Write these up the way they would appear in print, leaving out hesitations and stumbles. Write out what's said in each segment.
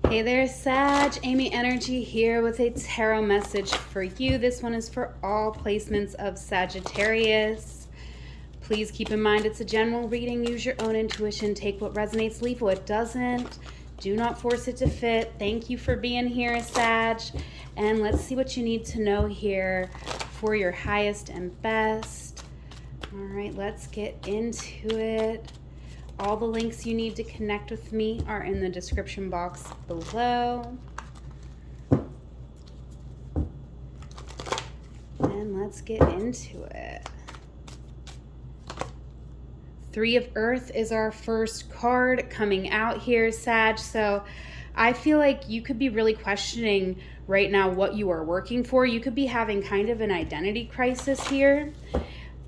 Hey there, Sag. Amy Energy here with a tarot message for you. This one is for all placements of Sagittarius. Please keep in mind it's a general reading. Use your own intuition. Take what resonates, leave what doesn't. Do not force it to fit. Thank you for being here, Sag. And let's see what you need to know here for your highest and best. All right, let's get into it. All the links you need to connect with me are in the description box below. And let's get into it. Three of Earth is our first card coming out here, Sag. So I feel like you could be really questioning right now what you are working for. You could be having kind of an identity crisis here.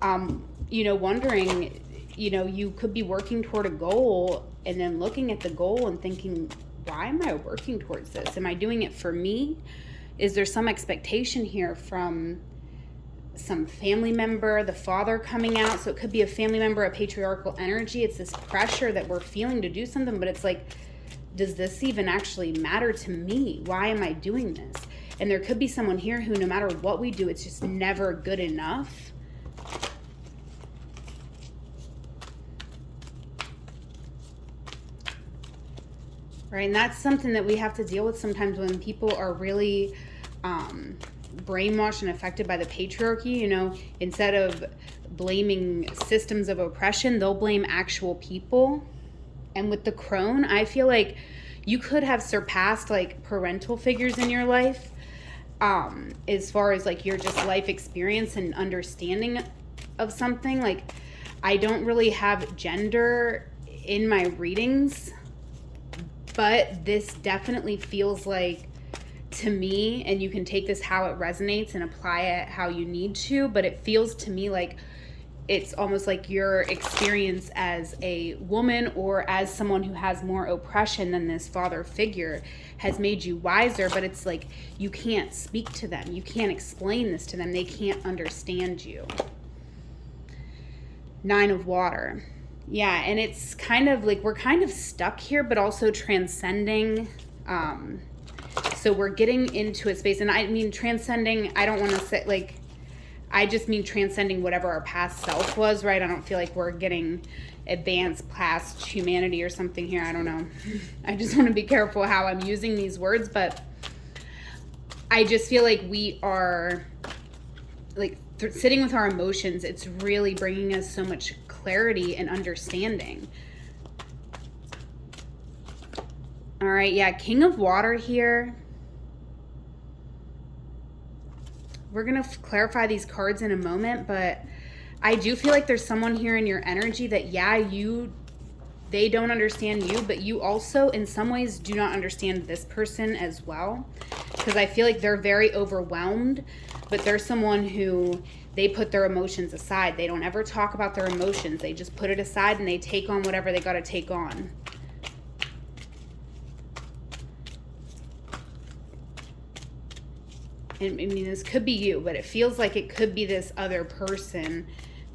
Wondering, you could be working toward a goal and then looking at the goal and thinking, why am I working towards this? Am I doing it for me? Is there some expectation here from some family member, the father coming out? So it could be a family member, a patriarchal energy. It's this pressure that we're feeling to do something, but it's like, does this even actually matter to me? Why am I doing this? And there could be someone here who, no matter what we do, it's just never good enough. Right, and that's something that we have to deal with sometimes when people are really brainwashed and affected by the patriarchy. Instead of blaming systems of oppression, they'll blame actual people. And with the crone, I feel like you could have surpassed like parental figures in your life, as far as like your just life experience and understanding of something. Like, I don't really have gender in my readings, but this definitely feels like, to me, and you can take this how it resonates and apply it how you need to, but it feels to me like it's almost like your experience as a woman or as someone who has more oppression than this father figure has made you wiser, but it's like you can't speak to them. You can't explain this to them. They can't understand you. Nine of Water. Yeah, and it's kind of like we're kind of stuck here, but also transcending. So we're getting into a space, and I mean transcending, I don't want to say like, I just mean transcending whatever our past self was, right? I don't feel like we're getting advanced past humanity or something here. I don't know. I just want to be careful how I'm using these words, but I just feel like we are like sitting with our emotions. It's really bringing us so much clarity and understanding. All right, yeah, King of Water here. We're going to clarify these cards in a moment, but I do feel like there's someone here in your energy that, yeah, they don't understand you, but you also in some ways do not understand this person as well, because I feel like they're very overwhelmed, but there's someone who they put their emotions aside. They don't ever talk about their emotions. They just put it aside and they take on whatever they got to take on. And I mean, this could be you, but it feels like it could be this other person,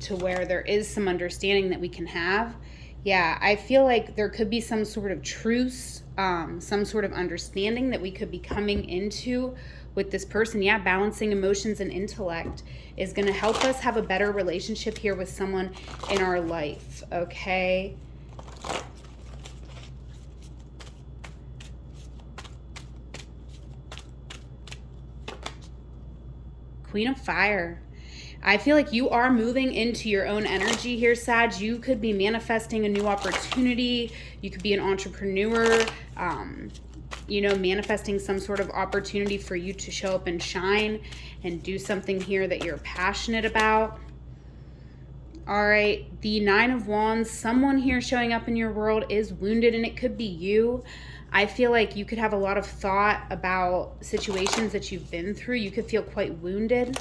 to where there is some understanding that we can have. Yeah, I feel like there could be some sort of truce, some sort of understanding that we could be coming into with this person. Yeah, balancing emotions and intellect is going to help us have a better relationship here with someone in our life, okay? Queen of Fire. I feel like you are moving into your own energy here, Sag. You could be manifesting a new opportunity. You could be an entrepreneur, manifesting some sort of opportunity for you to show up and shine and do something here that you're passionate about. All right, the Nine of Wands. Someone here showing up in your world is wounded, and it could be you. I feel like you could have a lot of thought about situations that you've been through. You could feel quite wounded.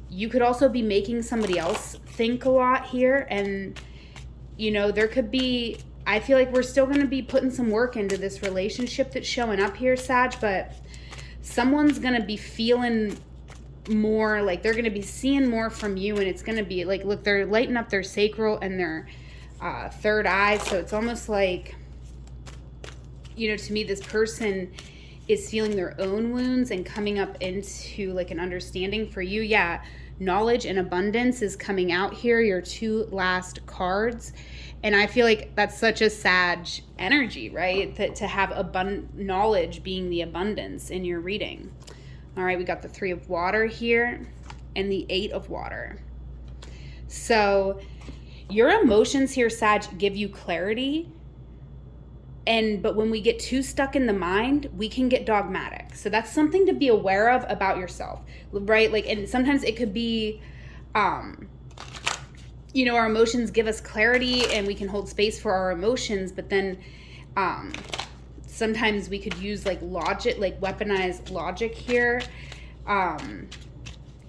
You could also be making somebody else think a lot here. And, there could be, I feel like we're still going to be putting some work into this relationship that's showing up here, Sag, but someone's going to be feeling more like they're going to be seeing more from you. And it's going to be like, look, they're lighting up their sacral and their third eye. So it's almost like to me, this person is feeling their own wounds and coming up into like an understanding for you. Yeah, knowledge and abundance is coming out here, your two last cards. And I feel like that's such a Sag energy, right? That to have knowledge being the abundance in your reading. All right, we got the 3 of water here and the 8 of water. So your emotions here, Sag, give you clarity. But when we get too stuck in the mind, we can get dogmatic. So that's something to be aware of about yourself, right? Like, and sometimes it could be, our emotions give us clarity and we can hold space for our emotions. But then sometimes we could use like logic, like weaponized logic here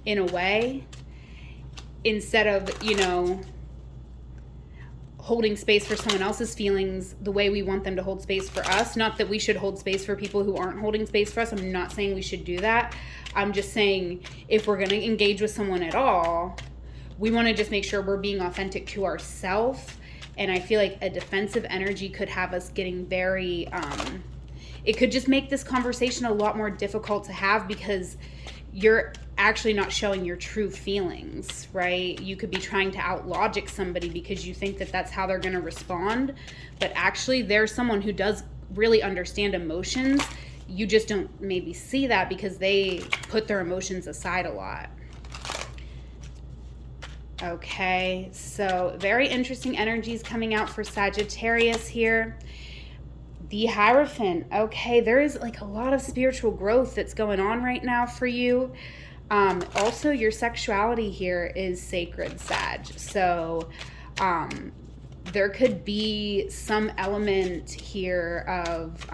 in a way, instead of, holding space for someone else's feelings the way we want them to hold space for us. Not that we should hold space for people who aren't holding space for us. I'm not saying we should do that. I'm just saying if we're going to engage with someone at all, we want to just make sure we're being authentic to ourselves. And I feel like a defensive energy could have us getting very, it could just make this conversation a lot more difficult to have, because you're actually not showing your true feelings, right? You could be trying to out logic somebody because you think that that's how they're going to respond, but actually there's someone who does really understand emotions. You just don't maybe see that because they put their emotions aside a lot. Okay, so very interesting energies coming out for Sagittarius here. The Hierophant. Okay, there is like a lot of spiritual growth that's going on right now for you. Also, your sexuality here is sacred, Sag. So there could be some element here of,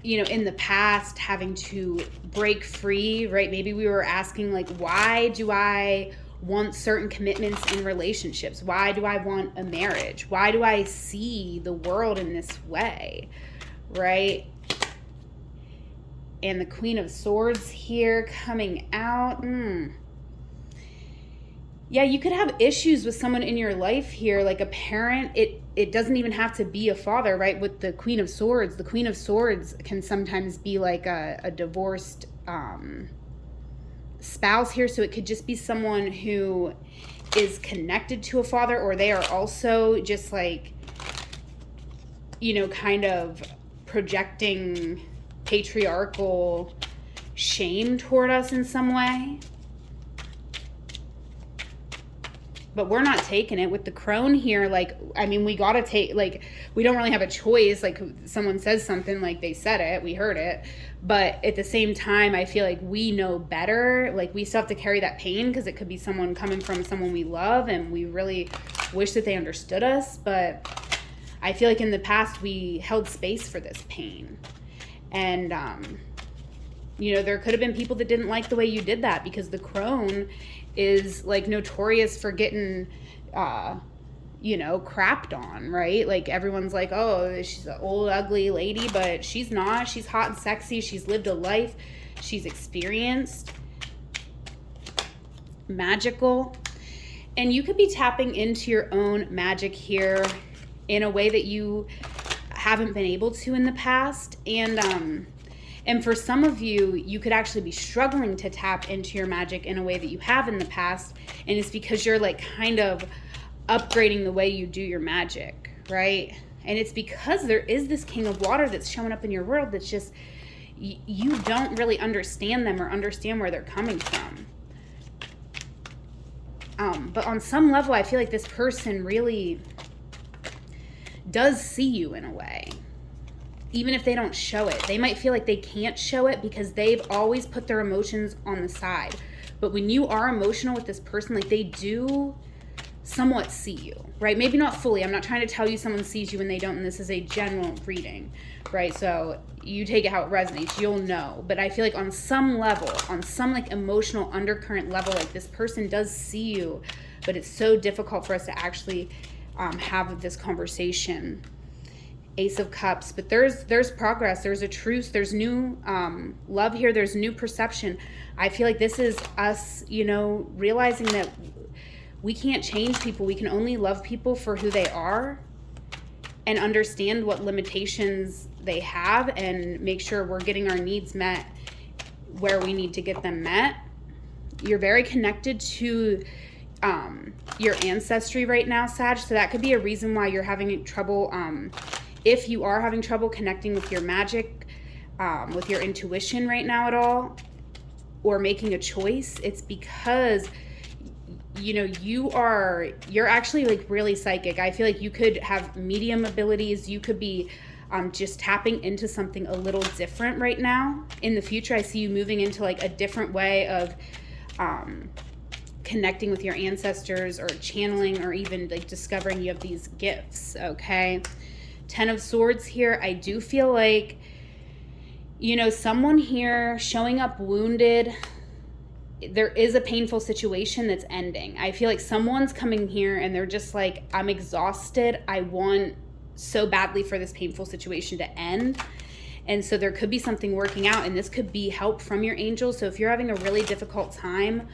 in the past having to break free, right? Maybe we were asking like, why do I want certain commitments in relationships? Why do I want a marriage? Why do I see the world in this way, right? And the Queen of Swords here coming out. Yeah, you could have issues with someone in your life here, like a parent. It doesn't even have to be a father, right? With the Queen of Swords, the Queen of Swords can sometimes be like a divorced spouse here. So it could just be someone who is connected to a father, or they are also just like, kind of projecting patriarchal shame toward us in some way. But we're not taking it with the crone here. Like, I mean, we got to take, like, we don't really have a choice. Like, someone says something, like, they said it, we heard it. But at the same time, I feel like we know better. Like, we still have to carry that pain because it could be someone coming from someone we love and we really wish that they understood us. But I feel like in the past, we held space for this pain. And, there could have been people that didn't like the way you did that, because the crone is like notorious for getting, crapped on, right? Like everyone's like, oh, she's an old, ugly lady, but she's not. She's hot and sexy. She's lived a life. She's experienced, magical. And you could be tapping into your own magic here in a way that you haven't been able to in the past. And for some of you, you could actually be struggling to tap into your magic in a way that you have in the past. And it's because you're like kind of upgrading the way you do your magic, right? And it's because there is this King of Water that's showing up in your world that's just, you don't really understand them or understand where they're coming from. But on some level, I feel like this person really does see you in a way. Even if they don't show it, they might feel like they can't show it because they've always put their emotions on the side. But when you are emotional with this person, like they do somewhat see you, right? Maybe not fully. I'm not trying to tell you someone sees you when they don't, and this is a general reading, right? So you take it how it resonates, you'll know. But I feel like on some level, on some like emotional undercurrent level, like this person does see you, but it's so difficult for us to actually have this conversation. Ace of Cups, but there's progress, there's a truce, there's new love here, there's new perception. I feel like this is us, realizing that we can't change people. We can only love people for who they are. and understand what limitations they have and make sure we're getting our needs met where we need to get them met. You're very connected to your ancestry right now, Sag, so that could be a reason why you're having trouble, if you are having trouble connecting with your magic, with your intuition right now at all, or making a choice. It's because you're actually like really psychic. I feel like you could have medium abilities. You could be just tapping into something a little different right now. In the future, I see you moving into like a different way of connecting with your ancestors, or channeling, or even like discovering you have these gifts. Okay, 10 of Swords here. I do feel like, someone here showing up wounded. There is a painful situation that's ending. I feel like someone's coming here and they're just like, I'm exhausted. I want so badly for this painful situation to end. And so there could be something working out, and this could be help from your angels. So if you're having a really difficult time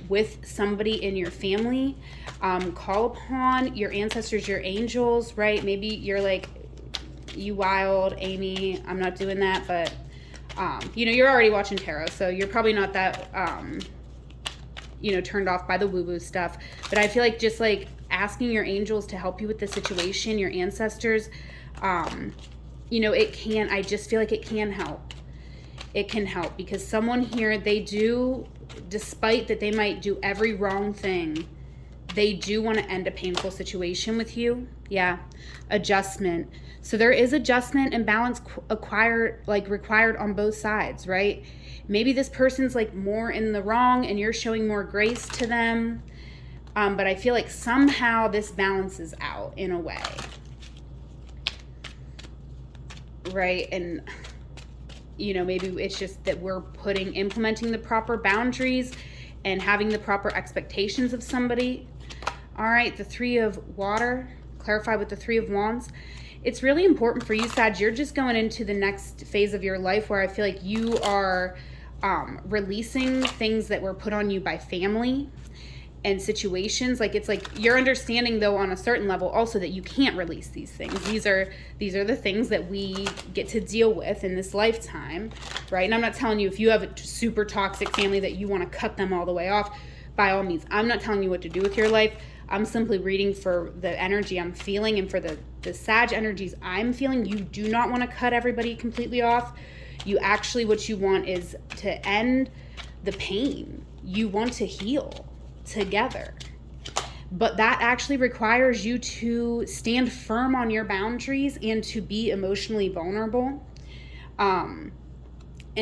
with somebody in your family, call upon your ancestors, your angels, right? Maybe you're like, you wild Amy, I'm not doing that, but you're already watching tarot, so you're probably not that turned off by the woo-woo stuff. But I feel like just like asking your angels to help you with the situation, your ancestors, I just feel like it can help. It can help, because someone here, they do, despite that they might do every wrong thing, they do want to end a painful situation with you. Yeah. Adjustment. So there is adjustment and balance required on both sides, right? Maybe this person's like more in the wrong and you're showing more grace to them. But I feel like somehow this balances out in a way. Right? And, maybe it's just that we're implementing the proper boundaries and having the proper expectations of somebody. All right, the 3 of Water, clarify with the 3 of Wands. It's really important for you, Sag. You're just going into the next phase of your life where I feel like you are releasing things that were put on you by family and situations. Like, it's like you're understanding, though, on a certain level also that you can't release these things. These are the things that we get to deal with in this lifetime, right? And I'm not telling you, if you have a super toxic family that you want to cut them all the way off, by all means. I'm not telling you what to do with your life. I'm simply reading for the energy I'm feeling, and for the Sag energies I'm feeling. You do not want to cut everybody completely off. You actually, what you want is to end the pain. You want to heal together. But that actually requires you to stand firm on your boundaries and to be emotionally vulnerable. And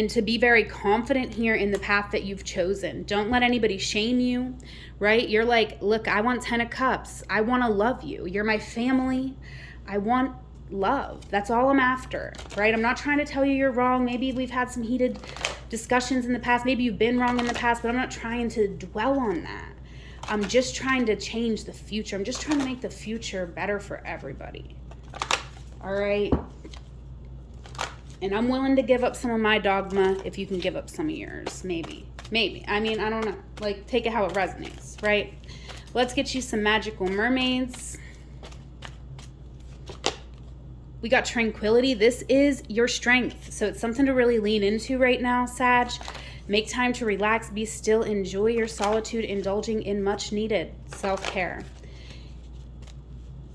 to be very confident here in the path that you've chosen. Don't let anybody shame you, right? You're like, look, I want 10 of Cups. I want to love you. You're my family. I want love. That's all I'm after, right? I'm not trying to tell you you're wrong. Maybe we've had some heated discussions in the past. Maybe you've been wrong in the past, but I'm not trying to dwell on that. I'm just trying to change the future. I'm just trying to make the future better for everybody. All right? And I'm willing to give up some of my dogma if you can give up some of yours. Maybe. I mean, I don't know. Like, take it how it resonates, right? Let's get you some magical mermaids. We got Tranquility. This is your strength. So it's something to really lean into right now, Sag. Make time to relax, be still, enjoy your solitude, indulging in much needed self-care.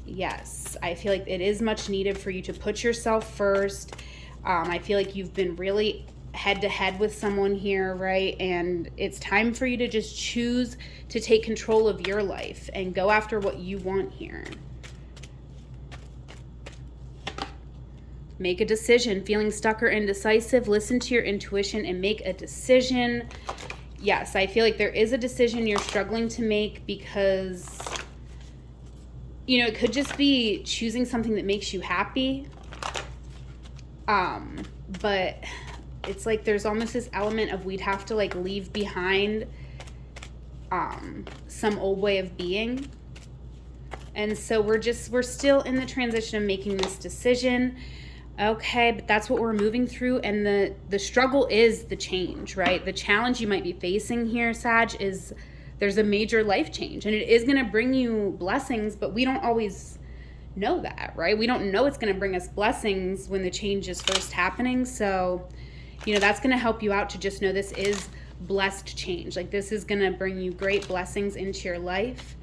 Yes, I feel like it is much needed for you to put yourself first. I feel like you've been really head-to-head with someone here, right? And it's time for you to just choose to take control of your life and go after what you want here. Make a decision. Feeling stuck or indecisive, listen to your intuition and make a decision. Yes, I feel like there is a decision you're struggling to make because, it could just be choosing something that makes you happy. But it's like there's almost this element of we'd have to like leave behind some old way of being. And so we're still in the transition of making this decision. Okay, but that's what we're moving through, and the struggle is the change, right? The challenge you might be facing here, Sag, is there's a major life change, and it is going to bring you blessings, but we don't always know that, right? We don't know it's going to bring us blessings when the change is first happening. So, you know, that's going to help you out to just know this is blessed change. Like, this is going to bring you great blessings into your life.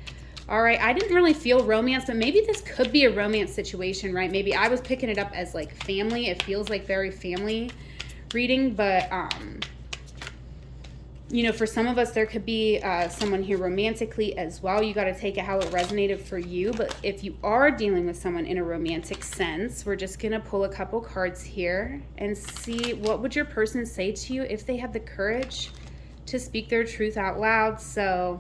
All right, I didn't really feel romance, but maybe this could be a romance situation, right? Maybe I was picking it up as like family. It feels like very family reading, but you know, for some of us, there could be someone here romantically as well. You got to take it how it resonated for you. But if you are dealing with someone in a romantic sense, we're just going to pull a couple cards here and see what would your person say to you if they have the courage to speak their truth out loud. So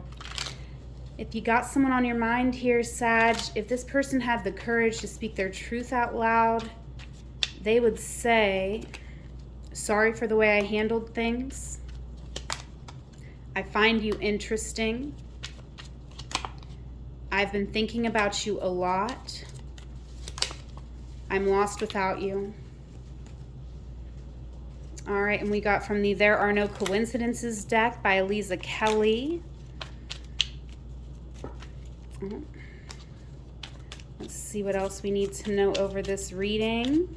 if you got someone on your mind here, Sag, if this person had the courage to speak their truth out loud, they would say, sorry for the way I handled things. I find you interesting. I've been thinking about you a lot. I'm lost without you. All right, and we got from the There Are No Coincidences deck by Eliza Kelly. Let's see what else we need to know over this reading.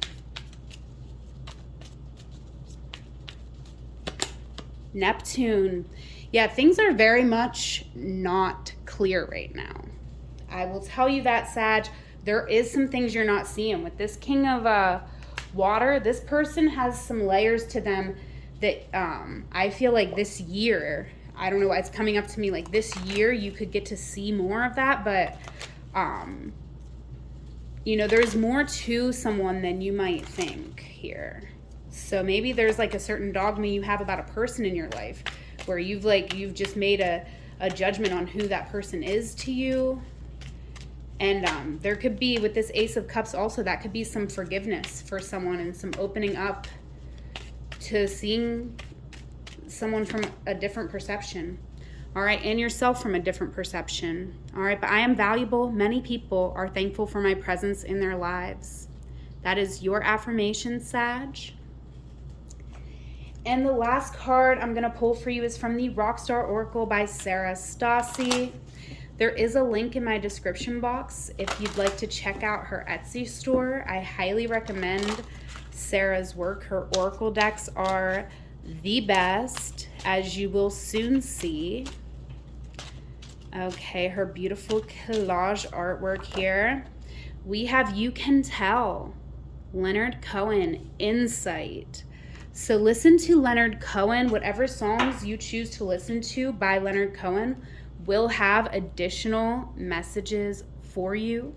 Neptune. Yeah, things are very much not clear right now. I will tell you that, Sag. There is some things you're not seeing. With this King of Water, this person has some layers to them that I feel like this year, I don't know, it's coming up to me like this year you could get to see more of that, but you know, there's more to someone than you might think here. So maybe there's like a certain dogma you have about a person in your life where you've just made a judgment on who that person is to you. And there could be, with this Ace of Cups also, that could be some forgiveness for someone and some opening up to seeing someone from a different perception. All right, and yourself from a different perception. All right, but I am valuable. Many people are thankful for my presence in their lives. That is your affirmation, Sag. And the last card I'm going to pull for you is from the Rockstar Oracle by Sarah Stassi. There is a link in my description box if you'd like to check out her Etsy store. I highly recommend Sarah's work. Her oracle decks are the best, as you will soon see. Okay, her beautiful collage artwork here. We have You Can Tell, Leonard Cohen, Insight. So listen to Leonard Cohen. Whatever songs you choose to listen to by Leonard Cohen will have additional messages for you.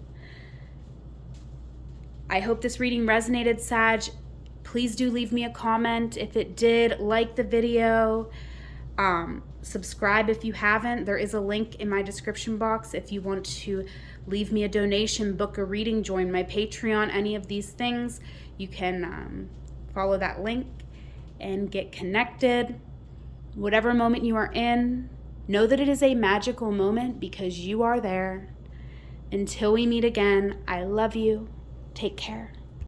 I hope this reading resonated, Sag. Please do leave me a comment. If it did, like the video. Subscribe if you haven't. There is a link in my description box if you want to leave me a donation, book a reading, join my Patreon, any of these things. You can follow that link and get connected. Whatever moment you are in, know that it is a magical moment because you are there. Until we meet again, I love you. Take care.